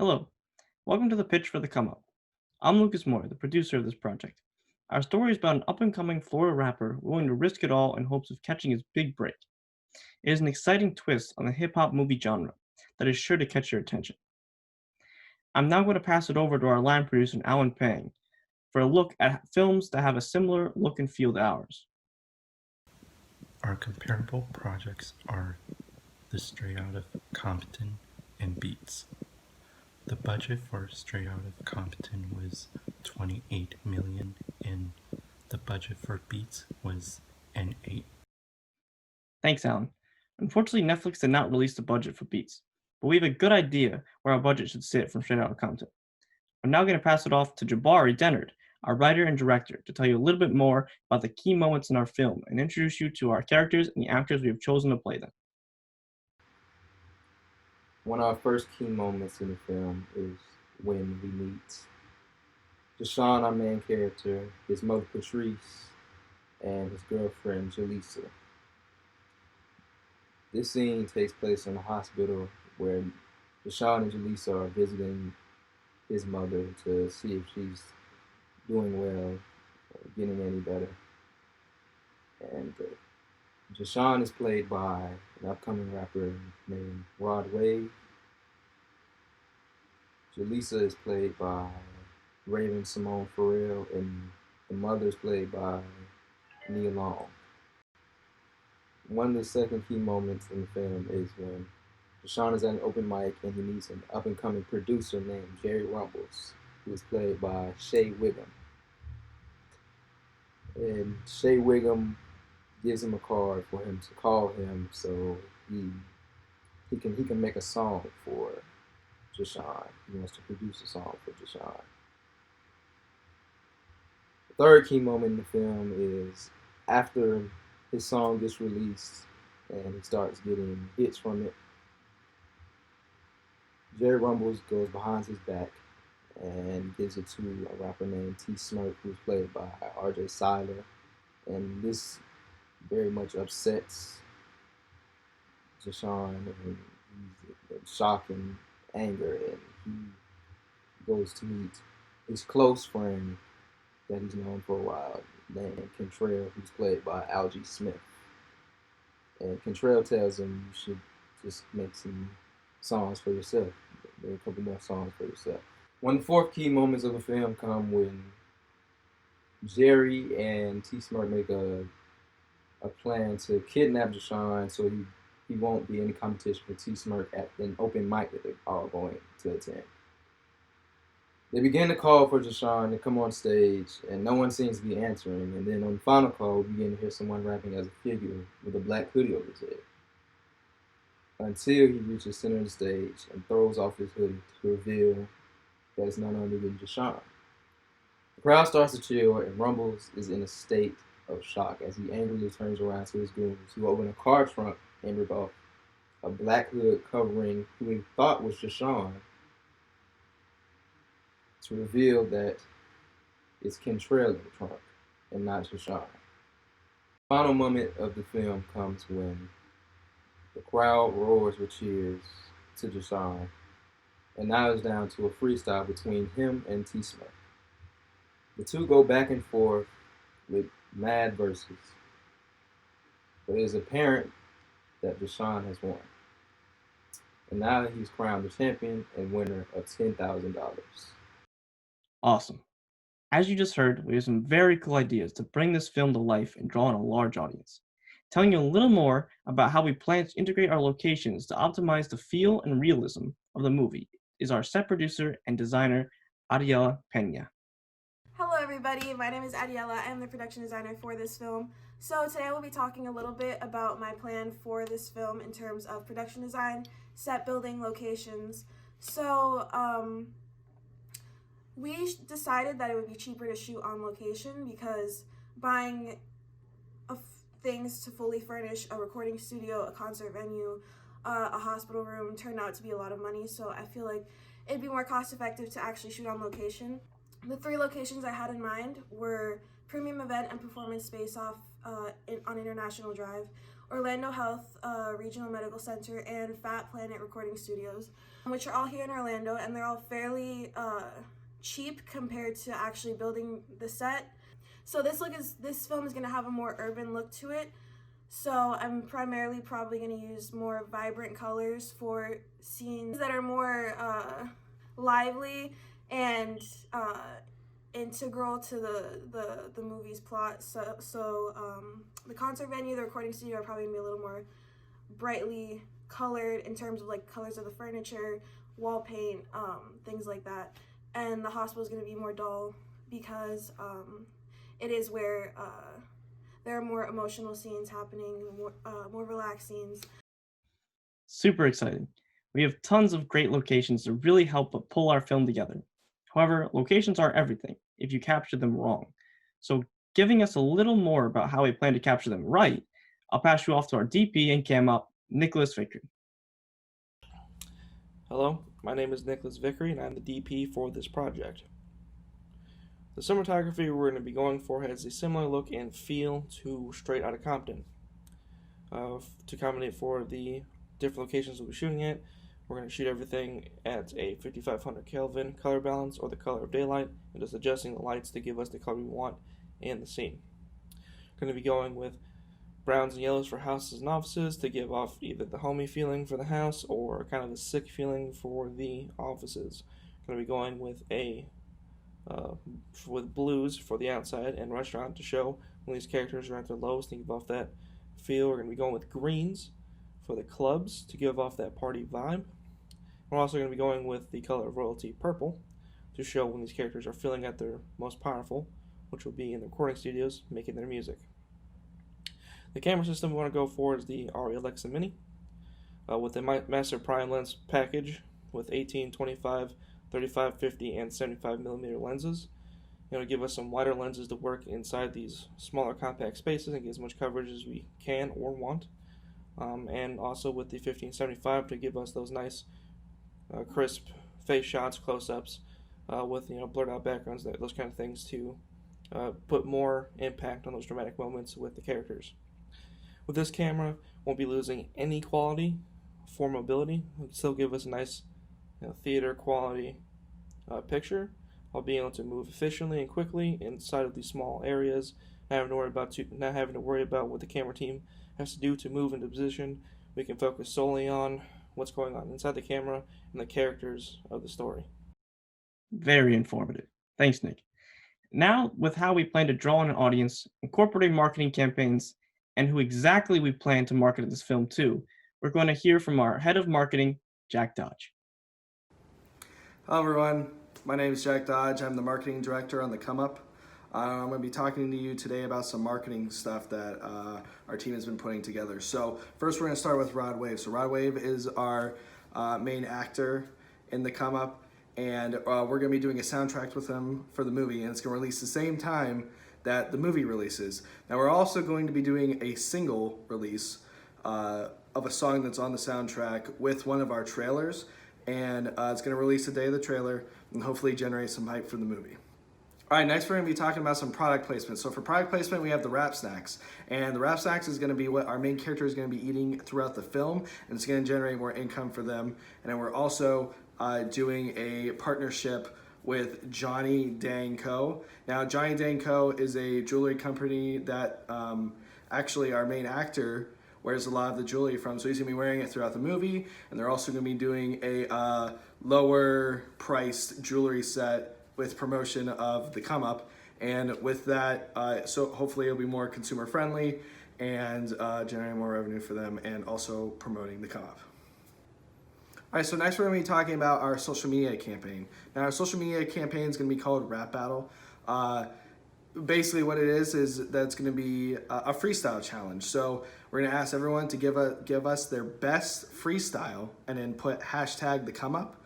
Hello, welcome to the pitch for the come up. I'm Lucas Moore, the producer of this project. Our story is about an up and coming Florida rapper willing to risk it all in hopes of catching his big break. It is an exciting twist on the hip hop movie genre that is sure to catch your attention. I'm now going to pass it over to our line producer, Alan Pang, for a look at films that have a similar look and feel to ours. Our comparable projects are the Straight Out of Compton and Beats. The budget for Straight Out of Compton was $28 million and the budget for Beats was an 8. Thanks, Alan. Unfortunately, Netflix did not release the budget for Beats, but we have a good idea where our budget should sit from Straight Outta Compton. I'm now going to pass it off to Jabari Dennard, our writer and director, to tell you a little bit more about the key moments in our film and introduce you to our characters and the actors we have chosen to play them. One of our first key moments in the film is when we meet Deshaun, our main character, his mother Patrice, and his girlfriend Jaleesa. This scene takes place in a hospital where Deshaun and Jaleesa are visiting his mother to see if she's doing well, or getting any better. And Deshaun is played by an upcoming rapper named Rod Wave. Jaleesa is played by Raven Simone Farrell, and the mother is played by Nia Long. One of the second key moments in the film is when Deshaun is at an open mic and he meets an up and coming producer named Jerry Rumbles, who is played by Shay Wiggum. And Shay Wiggum gives him a card for him to call him so he can make a song for Deshaun. He wants to produce a song for Deshaun. The third key moment in the film is after his song gets released and he starts getting hits from it. Jerry Rumbles goes behind his back and gives it to a rapper named T Smirk, who's played by RJ Cyler. And this very much upsets Deshaun, and he's in shock and anger, and he goes to meet his close friend that he's known for a while named Kentrell, who's played by Algie Smith. And Kentrell tells him you should just make some songs for yourself, make a couple more songs for yourself. One of the fourth key moments of the film come when Jerry and T Smart make a plan to kidnap Deshaun so he won't be any competition for T Smirk at an open mic that they're all going to attend. They begin to call for Deshaun to come on stage, and no one seems to be answering. And then on the final call, we begin to hear someone rapping as a figure with a black hoodie over his head. Until he reaches center of the stage and throws off his hoodie to reveal that it's none other than Deshaun. The crowd starts to cheer, and Rumbles is in a state of shock as he angrily turns around to his goons, who open a car trunk and rip off a black hood covering who he thought was Deshaun, to reveal that it's Kentrell in the trunk and not Deshaun. The final moment of the film comes when the crowd roars with cheers to Deshaun, and now it's down to a freestyle between him and T Smith. The two go back and forth with mad verses, but it is apparent that Deshaun has won. And now he's crowned the champion and winner of $10,000. Awesome. As you just heard, we have some very cool ideas to bring this film to life and draw in a large audience. Telling you a little more about how we plan to integrate our locations to optimize the feel and realism of the movie is our set producer and designer, Ariela Pena. Hello everybody, my name is Adiela. I am the production designer for this film. So today I will be talking a little bit about my plan for this film in terms of production design, set building, locations. So we decided that it would be cheaper to shoot on location because buying things to fully furnish a recording studio, a concert venue, a hospital room turned out to be a lot of money. So I feel like it'd be more cost effective to actually shoot on location. The three locations I had in mind were Premium Event and Performance Space on International Drive, Orlando Health Regional Medical Center, and Fat Planet Recording Studios, which are all here in Orlando, and they're all fairly cheap compared to actually building the set. So this film is going to have a more urban look to it. So I'm primarily probably going to use more vibrant colors for scenes that are more lively and integral to the movie's plot. So the concert venue, the recording studio are probably going to be a little more brightly colored in terms of like colors of the furniture, wall paint, things like that. And the hospital is going to be more dull because it is where there are more emotional scenes happening, more relaxed scenes. Super exciting. We have tons of great locations to really help pull our film together. However, locations aren't everything if you capture them wrong. So giving us a little more about how we plan to capture them right, I'll pass you off to our DP and cam up, Nicholas Vickery. Hello, my name is Nicholas Vickery and I'm the DP for this project. The cinematography we're going to be going for has a similar look and feel to Straight Outta Compton. To accommodate for the different locations we'll be shooting at, we're going to shoot everything at a 5500 Kelvin color balance, or the color of daylight, and just adjusting the lights to give us the color we want in the scene. We're going to be going with browns and yellows for houses and offices to give off either the homey feeling for the house or kind of a sick feeling for the offices. We're going to be going with blues for the outside and restaurant to show when these characters are at their lowest and give off that feel. We're going to be going with greens for the clubs to give off that party vibe. We're also going to be going with the color of royalty, purple, to show when these characters are feeling at their most powerful, which will be in the recording studios making their music. The camera system we want to go for is the ARRI Alexa Mini with the Master Prime Lens package with 18, 25, 35, 50, and 75mm lenses. It'll give us some wider lenses to work inside these smaller compact spaces and get as much coverage as we can or want. And also with the 15-75 to give us those nice crisp face shots, close-ups with blurred out backgrounds, those kind of things to put more impact on those dramatic moments with the characters. With this camera, won't be losing any quality for mobility. It'll still give us a nice theater quality picture while being able to move efficiently and quickly inside of these small areas, not having to worry about what the camera team has to do to move into position. We can focus solely on what's going on inside the camera and the characters of the story. Very informative. Thanks, Nick. Now, with how we plan to draw in an audience, incorporating marketing campaigns, and who exactly we plan to market this film to, we're going to hear from our head of marketing, Jack Dodge. Hello everyone, my name is Jack Dodge. I'm the marketing director on The Come Up. I'm going to be talking to you today about some marketing stuff that our team has been putting together. So first we're going to start with Rod Wave. So Rod Wave is our main actor in The Come Up, and we're going to be doing a soundtrack with him for the movie, and it's going to release the same time that the movie releases. Now we're also going to be doing a single release of a song that's on the soundtrack with one of our trailers, and it's going to release the day of the trailer and hopefully generate some hype for the movie. All right, next we're going to be talking about some product placement. So for product placement, we have the Wrap Snacks, and the Wrap Snacks is going to be what our main character is going to be eating throughout the film, and it's going to generate more income for them. And then we're also doing a partnership with Johnny Dang Co. Now, Johnny Dang Co. is a jewelry company that actually our main actor wears a lot of the jewelry from, so he's going to be wearing it throughout the movie, and they're also going to be doing a lower priced jewelry set with promotion of The Come Up, and with that, so hopefully it'll be more consumer friendly and generating more revenue for them, and also promoting The Come Up. All right, so next we're going to be talking about our social media campaign. Now our social media campaign is going to be called Rap Battle. Basically what it is that it's going to be a freestyle challenge. So we're going to ask everyone to give us their best freestyle and then put hashtag The Come Up.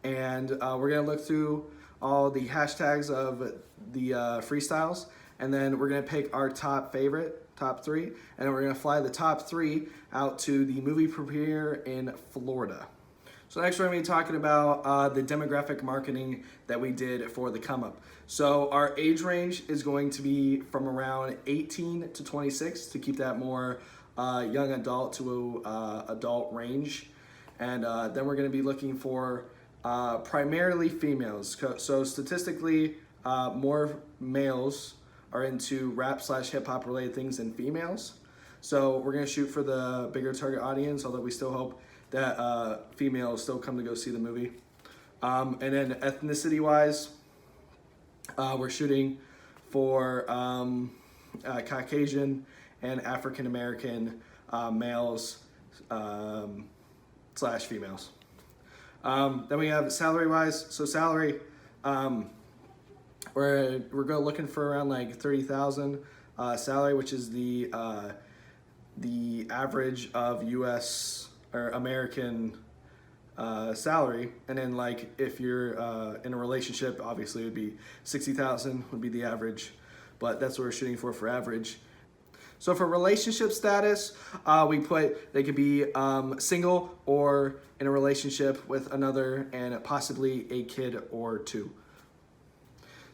And we're going to look through all the hashtags of the freestyles, and then we're going to pick our top three, and then we're going to fly the top three out to the movie premiere in Florida. So next we're going to be talking about the demographic marketing that we did for The Come Up. So our age range is going to be from around 18 to 26 to keep that more young adult to adult range. And then we're going to be looking for primarily females. So statistically, more males are into rap/hip hop related things than females. So we're going to shoot for the bigger target audience, although we still hope that females still come to go see the movie. And then ethnicity wise, we're shooting for Caucasian and African American males slash females. Then we have salary wise. So salary, we're looking for around like 30,000 salary, which is the average of U.S. or American salary. And then like if you're in a relationship, obviously it would be 60,000 would be the average, but that's what we're shooting for average. So for relationship status, we put they could be single or in a relationship with another and possibly a kid or two.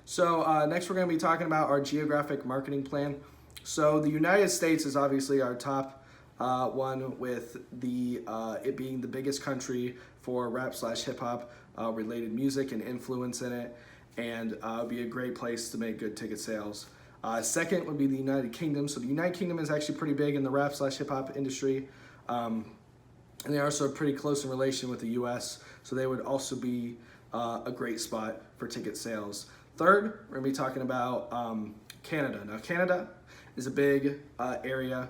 So next we're going to be talking about our geographic marketing plan. So the United States is obviously our top one, with the it being the biggest country for rap/hip hop related music and influence in it, and it would be a great place to make good ticket sales. Second would be the United Kingdom. So the United Kingdom is actually pretty big in the rap/hip hop industry, and they're also pretty close in relation with the U.S. So they would also be a great spot for ticket sales. Third, we're gonna be talking about Canada. Now Canada is a big area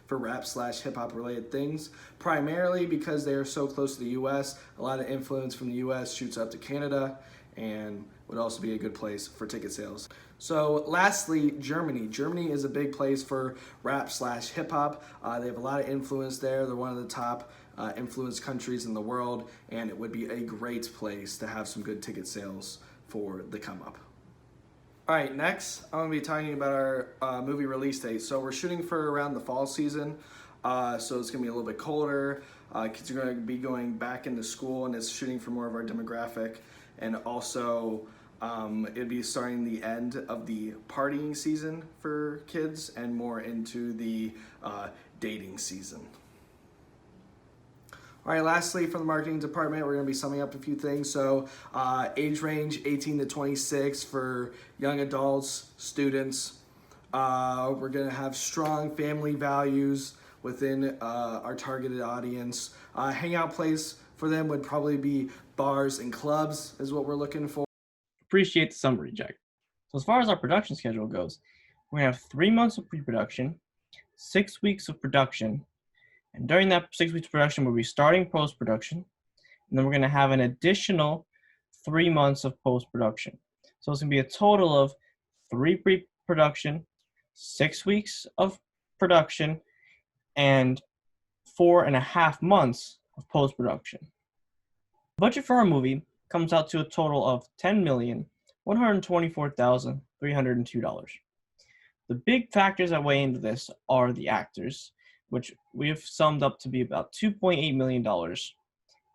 for rap/hip hop related things, primarily because they are so close to the US. A lot of influence from the US shoots up to Canada and would also be a good place for ticket sales. So lastly, Germany. Germany is a big place for rap/hip hop. They have a lot of influence there. They're one of the top influenced countries in the world, and it would be a great place to have some good ticket sales for the come up. All right, next I'm gonna be talking about our movie release date. So we're shooting for around the fall season. So it's gonna be a little bit colder. Kids are gonna be going back into school, and it's shooting for more of our demographic. And also it'd be starting the end of the partying season for kids and more into the dating season. All right, lastly, from the marketing department, we're going to be summing up a few things. So age range 18 to 26 for young adults, students. We're going to have strong family values within our targeted audience. Hangout place for them would probably be bars and clubs is what we're looking for. Appreciate the summary, Jack. So as far as our production schedule goes, we're going to have 3 months of pre-production, 6 weeks of production, and during that 6 weeks of production, we'll be starting post-production, and then we're going to have an additional 3 months of post-production. So it's going to be a total of 3 pre-production, 6 weeks of production, and 4.5 months of post-production. The budget for our movie comes out to a total of $10,124,302. The big factors that weigh into this are the actors, which we have summed up to be about $2.8 million,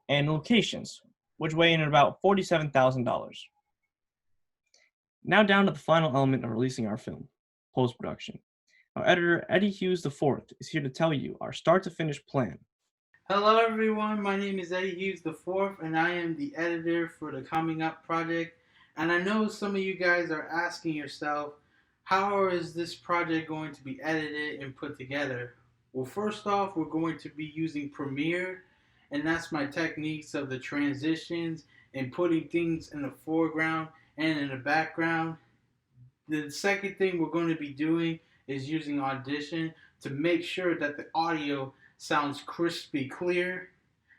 and locations, which weigh in at about $47,000. Now down to the final element of releasing our film, post-production. Our editor, Eddie Hughes IV, is here to tell you our start-to-finish plan. Hello everyone, my name is Eddie Hughes IV, and I am the editor for the Coming Up project. And I know some of you guys are asking yourself, how is this project going to be edited and put together? Well, first off, we're going to be using Premiere, and that's my techniques of the transitions and putting things in the foreground and in the background. The second thing we're going to be doing is using Audition to make sure that the audio sounds crispy clear.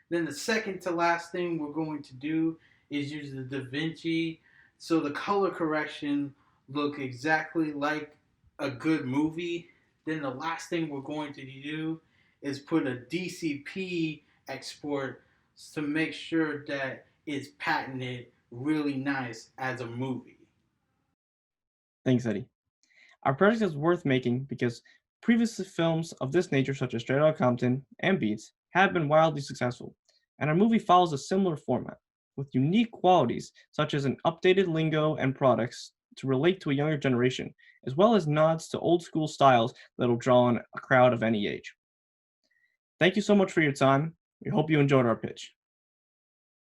Then the second to last thing we're going to do is use the DaVinci so the color correction look exactly like a good movie. Then the last thing we're going to do is put a DCP export to make sure that it's patented really nice as a movie. Thanks, Eddie. Our project is worth making because previous films of this nature, such as Straight Outta Compton and Beats, have been wildly successful, and our movie follows a similar format, with unique qualities such as an updated lingo and products to relate to a younger generation, as well as nods to old school styles that'll draw in a crowd of any age. Thank you so much for your time. We hope you enjoyed our pitch.